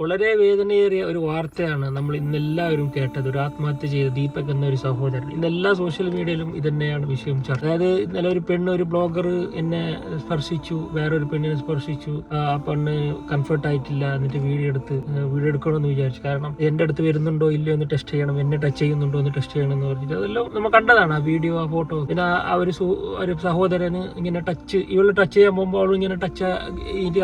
വളരെ വേദനയേറിയ ഒരു വാർത്തയാണ് നമ്മൾ ഇന്നെല്ലാവരും കേട്ടത്. ഒരു ആത്മഹത്യ ചെയ്ത ദീപക് എന്ന ഒരു സഹോദരൻ. ഇന്നെല്ലാ സോഷ്യൽ മീഡിയയിലും ഇത് തന്നെയാണ് വിഷയം ചർച്ച. അതായത് ഇന്നലെ ഒരു പെണ്ണ്, ഒരു ബ്ലോഗർ എന്നെ സ്പർശിച്ചു, വേറൊരു പെണ്ണിനെ സ്പർശിച്ചു. ആ പെണ്ണ് കംഫർട്ട് ആയിട്ടില്ല, എന്നിട്ട് വീഡിയോ എടുക്കണമെന്ന് വിചാരിച്ചു. കാരണം എന്റെ അടുത്ത് വരുന്നുണ്ടോ ഇല്ലയോ എന്ന് ടെസ്റ്റ് ചെയ്യണം, എന്നെ ടച്ച് ചെയ്യുന്നുണ്ടോ എന്ന് ടെസ്റ്റ് ചെയ്യണം എന്ന് പറഞ്ഞിട്ട് അതെല്ലാം നമ്മൾ കണ്ടതാണ്, ആ വീഡിയോ, ആ ഫോട്ടോ. പിന്നെ ആ ഒരു സഹോദരന് ഇങ്ങനെ ഇവള് ടച്ച് ചെയ്യാൻ പോകുമ്പോൾ അവൾ ഇങ്ങനെ ടച്ച്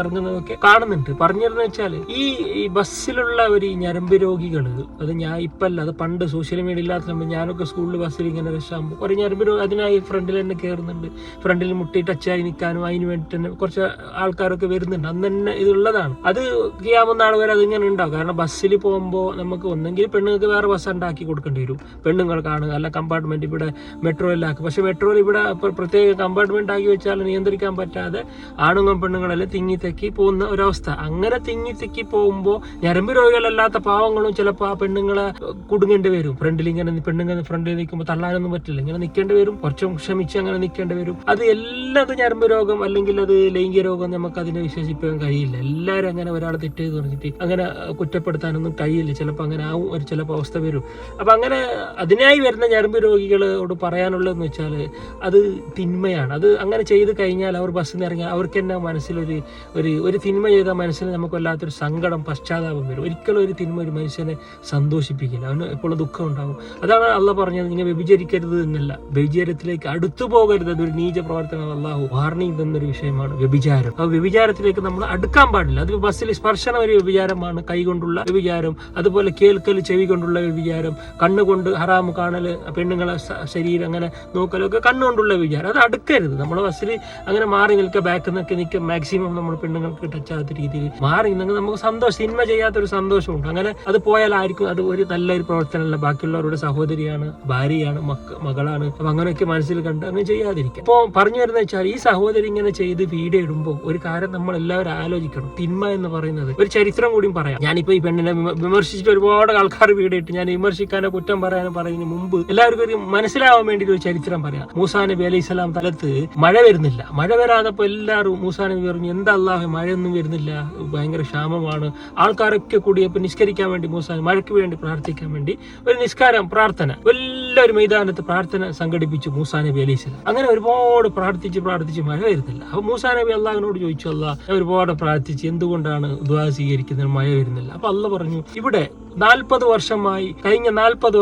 ഇറങ്ങുന്നതൊക്കെ കാണുന്നുണ്ട്. പറഞ്ഞിരുന്നു വെച്ചാൽ ഈ ബസ്സിലുള്ള ഒരു ഞരമ്പ് രോഗികള്, അത് ഞാൻ ഇപ്പല്ല, അത് പണ്ട് സോഷ്യൽ മീഡിയ ഇല്ലാത്ത സമയം ഞാനൊക്കെ സ്കൂളിൽ ബസ്സിൽ ഇങ്ങനെ രക്ഷാകുമ്പോൾ ഒരു ഞരമ്പ് രോഗി അതിനായി ഫ്രണ്ടിൽ തന്നെ കയറുന്നുണ്ട്. ഫ്രണ്ടിൽ മുട്ടി ടച്ചായി നിൽക്കാനും അതിന് വേണ്ടി തന്നെ കുറച്ച് ആൾക്കാരൊക്കെ വരുന്നുണ്ട്. അന്ന് തന്നെ ഇതുള്ളതാണ്. അത് ചെയ്യാവുന്ന ആൾ വരെ അതിങ്ങനെ ഉണ്ടാവും. കാരണം ബസ്സിൽ പോകുമ്പോൾ നമുക്ക് ഒന്നെങ്കിൽ പെണ്ണുങ്ങൾക്ക് വേറെ ബസ് ഉണ്ടാക്കി കൊടുക്കേണ്ടി വരും, പെണ്ണുങ്ങൾക്കാണ്. അല്ല കമ്പാർട്ട്മെന്റ് ഇവിടെ മെട്രോയിലാക്കും. പക്ഷെ മെട്രോയിൽ ഇവിടെ പ്രത്യേക കമ്പാർട്ട്മെന്റ് ആക്കി വെച്ചാൽ നിയന്ത്രിക്കാൻ പറ്റാതെ ആണുങ്ങളും പെണ്ണുങ്ങളെല്ലാം തിങ്ങി തെക്കി പോകുന്ന ഒരവസ്ഥ. അങ്ങനെ തിങ്ങി തെക്കി പോകുമ്പോൾ ഞരമ്പ് രോഗികളല്ലാത്ത പാവങ്ങളും ചിലപ്പോൾ ആ പെണ്ണുങ്ങളെ കുടുങ്ങേണ്ടി വരും. ഫ്രണ്ടിൽ ഇങ്ങനെ പെണ്ണുങ്ങൾ ഫ്രണ്ടിൽ നിൽക്കുമ്പോൾ തള്ളാനൊന്നും പറ്റില്ല, ഇങ്ങനെ നിൽക്കേണ്ടി വരും, കുറച്ചും ക്ഷമിച്ച് അങ്ങനെ നിൽക്കേണ്ടി വരും. അത് എല്ലാം ഞരമ്പ് രോഗം അല്ലെങ്കിൽ അത് ലൈംഗിക രോഗം നമുക്ക് അതിനെ വിശ്വസിക്കാൻ കഴിയില്ല. എല്ലാവരും അങ്ങനെ ഒരാളെ തെറ്റ് ചെയ്ത് പറഞ്ഞിട്ട് അങ്ങനെ കുറ്റപ്പെടുത്താനൊന്നും കഴിയില്ല. ചിലപ്പോൾ അങ്ങനെ ആവും, ചിലപ്പോൾ അവസ്ഥ വരും. അപ്പം അങ്ങനെ അതിനായി വരുന്ന ഞരമ്പ് രോഗികളോട് പറയാനുള്ളതെന്ന് വെച്ചാൽ അത് തിന്മയാണ്. അത് അങ്ങനെ ചെയ്ത് കഴിഞ്ഞാൽ അവർ ബസ്സിൽ നിന്ന് ഇറങ്ങിയാൽ അവർക്ക് തന്നെ മനസ്സിലൊരു ഒരു തിന്മ ചെയ്ത മനസ്സിൽ നമുക്ക് വല്ലാത്തൊരു സങ്കടം, പശ്ചാത്താപം വരും. ഒരിക്കലും ഒരു തിന്മ ഒരു മനുഷ്യനെ സന്തോഷിപ്പിക്കില്ല, അവന് എപ്പോഴും ദുഃഖം ഉണ്ടാകും. അതാണ് അള്ളാഹ് പറഞ്ഞത്, നിങ്ങൾ വ്യഭിചരിക്കരുത് എന്നല്ല, വ്യഭിചാരത്തിലേക്ക് അടുത്തു പോകരുത്. അതൊരു നീച പ്രവർത്തനം അള്ളാഹു വാർണിംഗ് തന്നൊരു വിഷയമാണ് വ്യഭിചാരം. ആ വ്യഭിചാരത്തിലേക്ക് നമ്മൾ അടുക്കാൻ പാടില്ല. അത് ബസ്സിൽ സ്പർശനം ഒരു വ്യഭിചാരമാണ്, കൈ കൊണ്ടുള്ള വ്യഭിചാരം, അതുപോലെ കേൾക്കൽ, ചെവി കൊണ്ടുള്ള വ്യഭിചാരം, കണ്ണുകൊണ്ട് ഹറാമ് കാണൽ, പെണ്ണുങ്ങളെ ശരീരം അങ്ങനെ നോക്കലൊക്കെ കണ്ണുകൊണ്ടുള്ള വ്യഭിചാരം. അത് അടുക്കരുത്. നമ്മൾ ബസ്സിൽ അങ്ങനെ മാറി നിൽക്കുക, ബാക്കിൽ നിന്നൊക്കെ മാക്സിമം നമ്മൾ പെണ്ണുങ്ങൾക്ക് ടച്ച് ആകാത്ത രീതിയിൽ മാറി നിന്നെങ്കിൽ നമുക്ക് സന്തോഷം, സിനിമ ചെയ്യാത്തൊരു സന്തോഷമുണ്ട്. അങ്ങനെ അത് പോയാൽ ആയിരിക്കും അത് ഒരു നല്ലൊരു പ്രവർത്തനമല്ല, ബാക്കിയുള്ളവരുടെ സഹോദരിയാണ്, ഭാര്യയാണ്, മകളാണ്. അപ്പൊ അങ്ങനെയൊക്കെ മനസ്സിൽ കണ്ട് അങ്ങനെ ചെയ്യാതിരിക്കുക. അപ്പോൾ പറഞ്ഞു വരുന്നത് വെച്ചാൽ ഈ സഹോദരി ഇങ്ങനെ ചെയ്ത് വീഡിയോ ഇടുമ്പോൾ ഒരു കാര്യം നമ്മൾ എല്ലാവരും ആലോചിക്കണം. തിന്മ എന്ന് പറയുന്നത് ഒരു ചരിത്രം കൂടിയും പറയാം. ഞാനിപ്പോ ഈ പെണ്ണിനെ വിമർശിച്ചിട്ട് ഒരുപാട് ആൾക്കാർ വീഡിയോ ഇട്ട്, ഞാൻ വിമർശിക്കാനോ കുറ്റം പറയാനോ പറയുന്നതിന് മുമ്പ് എല്ലാവർക്കും ഒരു മനസ്സിലാവാൻ വേണ്ടി ഒരു ചരിത്രം പറയാം. മൂസാ നബി അലൈഹി സ്വലാം തലത്ത് മഴ വരുന്നില്ല. മഴ വരാതപ്പോ എല്ലാവരും മൂസാ നബി പറഞ്ഞു, എന്താ അല്ലാഹു മഴയൊന്നും വരുന്നില്ല, ഭയങ്കര ക്ഷാമമാണ്. ആൾക്കാരൊക്കെ കൂടിയപ്പോൾ നിസ്കരിക്കാൻ വേണ്ടി മഴയ്ക്ക് വേണ്ടി പ്രാർത്ഥിക്കാൻ വേണ്ടി ഒരു നിസ്കാരം, പ്രാർത്ഥന, വലിയൊരു മൈതാനത്ത് പ്രാർത്ഥന സംഘടിപ്പിച്ചു മൂസാ നബി അലൈഹി സ്വലാം. അങ്ങനെ ഒരുപാട് പ്രാർത്ഥിച്ച് മഴ വരുന്നില്ല. അപ്പൊ മൂസാ നബി അള്ളാഹിനോട് ചോദിച്ചു, അല്ലാഹ് ഞാൻ ഒരുപാട് പ്രാർത്ഥിച്ച് എന്തുകൊണ്ടാണ് ദുആ സ്വീകരിക്കുന്നത്, മഴ വരുന്നില്ല? അപ്പൊ അള്ളാഹ് പറഞ്ഞു, ഇവിടെ 40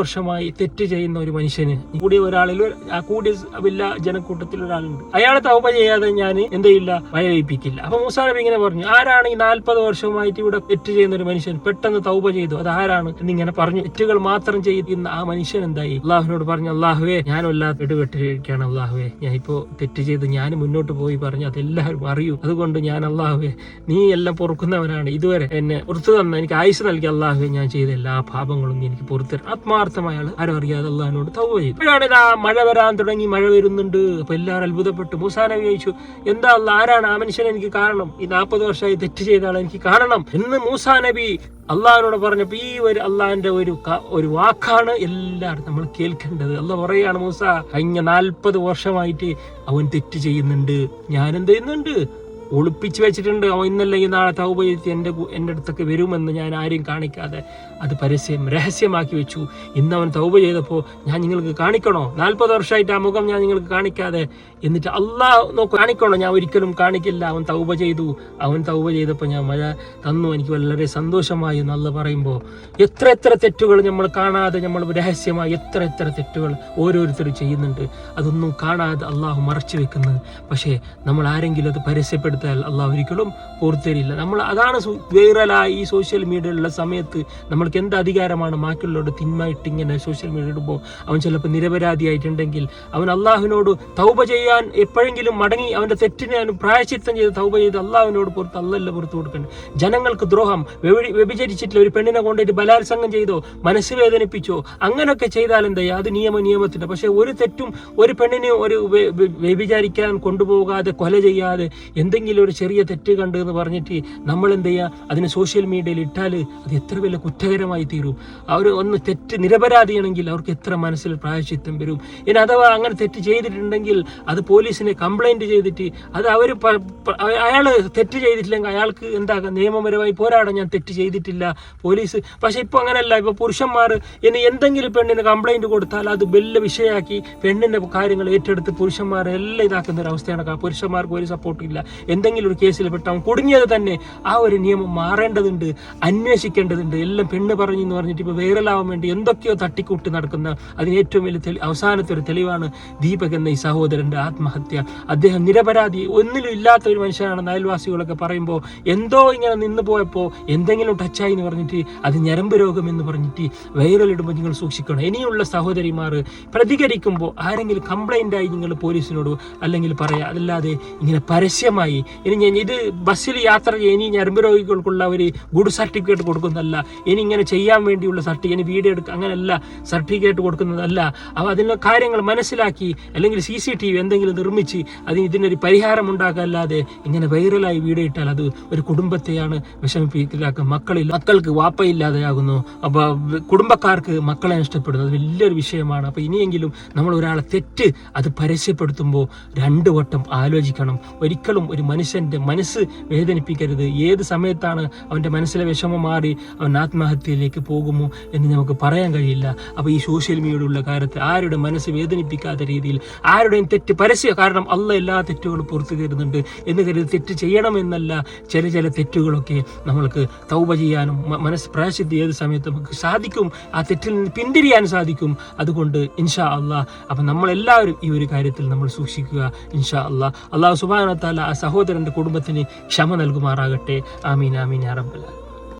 വർഷമായി തെറ്റ് ചെയ്യുന്ന ഒരു മനുഷ്യന്, കൂടിയ ഒരാളിൽ, ആ കൂടിയ വലിയ ജനക്കൂട്ടത്തിൽ ഒരാളുണ്ട്, അയാളെ തൗബ ചെയ്യാതെ ഞാൻ എന്ത് ചെയ്യില്ല, മഴ പെയ്യിപ്പിക്കില്ല. അപ്പൊ മൂസാ നബി ഇങ്ങനെ പറഞ്ഞു, ആരാണ് ഈ 40 വർഷമായിട്ട് ഇവിടെ തെറ്റ് ചെയ്യുന്ന ഒരു മനുഷ്യൻ പെട്ടെന്ന് തൗബ ചെയ്തു, അത് ആരാണ് എന്നിങ്ങനെ പറഞ്ഞു. തെറ്റുകൾ മാത്രം ചെയ്യുന്ന ആ മനുഷ്യൻ എന്തായി? അള്ളാഹുവിനോട് പറഞ്ഞു, അള്ളാഹുവേ ഞാൻ വല്ലാത്ത ഇടപെട്ടിരിക്കുകയാണ്, അള്ളാഹുവേ ഞാൻ ഇപ്പോ തെറ്റ് ചെയ്ത് ഞാൻ മുന്നോട്ട് പോയി പറഞ്ഞു, അതെല്ലാവരും അറിയൂ, അതുകൊണ്ട് ഞാൻ അള്ളാഹുവേ നീ എല്ലാം പൊറുക്കുന്നവനാണ്, ഇതുവരെ എന്നെ പുറത്തു തന്ന, എനിക്ക് ആയുസ് നൽകി അള്ളാഹുവേ, ഞാൻ ചെയ്ത എല്ലാ പാപങ്ങളും എനിക്ക് പുറത്തു ആത്മാർത്ഥമായ ആരും അറിയാതെ അള്ളാഹിനോട് തൗബ ചെയ്തു. ഇപ്പോഴാണ് ഇതാ മഴ വരാൻ തുടങ്ങി, മഴ വരുന്നുണ്ട്. അപ്പൊ എല്ലാവരും അത്ഭുതപ്പെട്ടു. മൂസാ നബി ചോദിച്ചു, എന്താ അള്ളാഹ്, ആരാണ് ആ മനുഷ്യൻ എനിക്ക് കാണണം, ഈ 40 വർഷമായി തെറ്റ് ചെയ്ത ആളെ എനിക്ക് കാണണം എന്ന് മൂസാ നബി അള്ളാഹിനോട് പറഞ്ഞപ്പോ ഈ ഒരു അള്ളാഹിന്റെ ഒരു വാക്കാണ് എല്ലാവരും നമ്മൾ കേൾക്കേണ്ടത്. അള്ളാഹ് പറയാണ്, മൂസ കഴിഞ്ഞ 40 വർഷമായിട്ട് അവൻ തെറ്റ് ചെയ്യുന്നുണ്ട്, ഞാൻ എന്ത് ചെയ്യുന്നുണ്ട്, ഒളിപ്പിച്ചു വെച്ചിട്ടുണ്ട്. അവൻ ഇന്നല്ലെങ്കിൽ നാളെ തൗബ ചെയ്ത് എൻ്റെ അടുത്തൊക്കെ വരുമെന്ന് ഞാൻ ആരെയും കാണിക്കാതെ അത് രഹസ്യമാക്കി വെച്ചു. ഇന്ന് അവൻ തൗബ ചെയ്തപ്പോൾ ഞാൻ നിങ്ങൾക്ക് കാണിക്കണോ? 40 വർഷമായിട്ട് ആ മുഖം ഞാൻ നിങ്ങൾക്ക് കാണിക്കാതെ, എന്നിട്ട് അള്ളാഹ് കാണിക്കണോ? ഞാൻ ഒരിക്കലും കാണിക്കില്ല. അവൻ തൗബ ചെയ്തപ്പോൾ ഞാൻ മഴ തന്നു, എനിക്ക് വളരെ സന്തോഷമായി എന്ന് അള്ളാഹ് പറയുമ്പോൾ എത്ര തെറ്റുകൾ നമ്മൾ കാണാതെ, നമ്മൾ രഹസ്യമായി എത്ര തെറ്റുകൾ ഓരോരുത്തരും ചെയ്യുന്നുണ്ട്. അതൊന്നും കാണാതെ അള്ളാഹു മറച്ചു വെക്കുന്നത്. പക്ഷേ നമ്മൾ ആരെങ്കിലും അത് പരസ്യപ്പെടുത്താൻ അള്ളാഹു ഒരിക്കലും പുറത്തരില്ല. നമ്മൾ അതാണ് വൈറലായി ഈ സോഷ്യൽ മീഡിയയിലുള്ള സമയത്ത് നമ്മൾക്ക് എന്ത് അധികാരമാണ് ബാക്കിയുള്ളവരുടെ തിന്മയിട്ട് ഇങ്ങനെ സോഷ്യൽ മീഡിയ ഇടുമ്പോൾ? അവൻ ചിലപ്പോൾ നിരപരാധിയായിട്ടുണ്ടെങ്കിൽ അവൻ അള്ളാഹുവിനോട് തൗബ ചെയ്യാൻ എപ്പോഴെങ്കിലും മടങ്ങി അവന്റെ തെറ്റിനെ പ്രായശ്ചിത്തം ചെയ്ത് തൗബ ചെയ്ത് അള്ളാഹുവിനോട് പുറത്ത് അല്ലല്ല പുറത്തു കൊടുക്കണം. ജനങ്ങൾക്ക് ദ്രോഹം, വ്യഭിചരിച്ചിട്ടില്ല, ഒരു പെണ്ണിനെ കൊണ്ടിട്ട് ബലാത്സംഗം ചെയ്തോ, മനസ്സ് വേദനിപ്പിച്ചോ, അങ്ങനെയൊക്കെ ചെയ്താൽ എന്താ, അത് നിയമത്തിന്റെ. പക്ഷെ ഒരു തെറ്റും ഒരു പെണ്ണിനെ ഒരു വ്യഭിചരിക്കാൻ കൊണ്ടുപോകാതെ, കൊല ചെയ്യാതെ, എന്തെങ്കിലും എന്തെങ്കിലും ഒരു ചെറിയ തെറ്റ് കണ്ട് എന്ന് പറഞ്ഞിട്ട് നമ്മൾ എന്ത് ചെയ്യുക, അതിനെ സോഷ്യൽ മീഡിയയിൽ ഇട്ടാൽ അത് എത്ര വലിയ കുറ്റകരമായി തീരും. അവർ ഒന്ന് തെറ്റ് നിരപരാധിയാണെങ്കിൽ അവർക്ക് എത്ര മനസ്സിൽ പ്രായശ്ചിത്തം വരും. ഇനി അഥവാ അങ്ങനെ തെറ്റ് ചെയ്തിട്ടുണ്ടെങ്കിൽ അത് പോലീസിനെ കംപ്ലൈൻറ്റ് ചെയ്തിട്ട് അത് അയാൾ തെറ്റ് ചെയ്തിട്ടില്ലെങ്കിൽ അയാൾക്ക് എന്താക്കാം, നിയമപരമായി പോരാടാൻ, ഞാൻ തെറ്റ് ചെയ്തിട്ടില്ല പോലീസ്. പക്ഷെ ഇപ്പോൾ അങ്ങനെയല്ല. ഇപ്പോൾ പുരുഷന്മാർ ഇനി എന്തെങ്കിലും പെണ്ണിന് കംപ്ലൈൻറ്റ് കൊടുത്താൽ അത് വലിയ വിഷയമാക്കി പെണ്ണിൻ്റെ കാര്യങ്ങൾ ഏറ്റെടുത്ത് പുരുഷന്മാരെ എല്ലാം ഇതാക്കുന്ന ഒരു അവസ്ഥയാണ്. പുരുഷന്മാർക്ക് ഒരു സപ്പോർട്ടില്ല. എന്തെങ്കിലും ഒരു കേസിൽ പെട്ടാൽ കുടുങ്ങിയത് തന്നെ ആ ഒരു നിയമം മാറേണ്ടതുണ്ട്, അന്വേഷിക്കേണ്ടതുണ്ട്. എല്ലാം പെണ്ണ് പറഞ്ഞെന്ന് പറഞ്ഞിട്ട് ഇപ്പോൾ വൈറലാവാൻ വേണ്ടി എന്തൊക്കെയോ തട്ടിക്കൂട്ട് നടക്കുന്ന അതിന് ഏറ്റവും വലിയ അവസാനത്തെ ഒരു തെളിവാണ് ദീപക് എന്ന ഈ സഹോദരൻ്റെ ആത്മഹത്യ. അദ്ദേഹം നിരപരാധി, ഒന്നിലും ഇല്ലാത്ത ഒരു മനുഷ്യനാണെന്ന് അയൽവാസികളൊക്കെ പറയുമ്പോൾ എന്തോ ഇങ്ങനെ നിന്ന് പോയപ്പോൾ എന്തെങ്കിലും ടച്ചായി എന്ന് പറഞ്ഞിട്ട് അത് ഞരമ്പ് രോഗം എന്ന് പറഞ്ഞിട്ട് വൈറലിടുമ്പോൾ നിങ്ങൾ സൂക്ഷിക്കണം. ഇനിയുള്ള സഹോദരിമാർ പ്രതികരിക്കുമ്പോൾ ആരെങ്കിലും കംപ്ലൈൻ്റ് ആയി നിങ്ങൾ പോലീസിനോട് അല്ലെങ്കിൽ പറയാം. അതല്ലാതെ ഇങ്ങനെ പരസ്യമായി ഇനി ഇത് ബസ്സിൽ യാത്ര ചെയ്യുക, ഇനി ഞരമ്പ് രോഗികൾക്കുള്ള ഒരു ഗുഡ് സർട്ടിഫിക്കറ്റ് കൊടുക്കുന്നതല്ല, ഇനി ഇങ്ങനെ ചെയ്യാൻ വേണ്ടിയുള്ള സർട്ടിഫിക്കറ്റ്, വീഡിയോ എടുക്കുക അങ്ങനെയല്ല, സർട്ടിഫിക്കറ്റ് കൊടുക്കുന്നതല്ല. അപ്പോൾ അതിനുള്ള കാര്യങ്ങൾ മനസ്സിലാക്കി അല്ലെങ്കിൽ CCTV എന്തെങ്കിലും നിർമ്മിച്ച് ഇതിനൊരു പരിഹാരം ഉണ്ടാക്കാല്ലാതെ ഇങ്ങനെ വൈറലായി വീഡിയോ ഇട്ടാൽ അത് ഒരു കുടുംബത്തെയാണ് വിഷമിപ്പിക്കലാക്കുക. മക്കൾക്ക് വാപ്പയില്ലാതെയാകുന്നു. അപ്പോൾ കുടുംബക്കാർക്ക് മക്കളെ നഷ്ടപ്പെടുന്നു. അത് വലിയൊരു വിഷയമാണ്. അപ്പോൾ ഇനിയെങ്കിലും നമ്മൾ ഒരാളെ തെറ്റ് അത് പരസ്യപ്പെടുത്തുമ്പോൾ 2 വട്ടം ആലോചിക്കണം. ഒരിക്കലും ഒരു മനുഷ്യൻ്റെ മനസ്സ് വേദനിപ്പിക്കരുത്. ഏത് സമയത്താണ് അവൻ്റെ മനസ്സിലെ വിഷമം മാറി അവൻ ആത്മഹത്യയിലേക്ക് പോകുമോ എന്ന് നമുക്ക് പറയാൻ കഴിയില്ല. അപ്പോൾ ഈ സോഷ്യൽ മീഡിയയുള്ള കാര്യത്തിൽ ആരുടെ മനസ്സ് വേദനിപ്പിക്കാത്ത രീതിയിൽ ആരുടെയും തെറ്റ് കാരണം അള്ളാഹ് എല്ലാ തെറ്റുകളും പുറത്തു തരുന്നുണ്ട് എന്ന് കരുതി തെറ്റ് ചെയ്യണമെന്നല്ല. ചില തെറ്റുകളൊക്കെ നമ്മൾക്ക് തൗബ ചെയ്യാനും മനസ്സ് പ്രായശ്ചിത്തം ഏത് സമയത്ത് നമുക്ക് സാധിക്കും. ആ തെറ്റിൽ നിന്ന് പിന്തിരിയാൻ സാധിക്കും. അതുകൊണ്ട് ഇൻഷാ അള്ളാഹ് അപ്പം നമ്മളെല്ലാവരും ഈ ഒരു കാര്യത്തിൽ നമ്മൾ സൂക്ഷിക്കുക ഇൻഷാ അള്ളാഹ്. അള്ളാഹു സുബ്ഹാനഹു വ തആല ആ സഹോദരൻ്റെ കുടുംബത്തിന് ക്ഷമ നൽകുമാറാകട്ടെ. ആമീൻ ആമീൻ യാ റബ്ബൽ ആലമീൻ.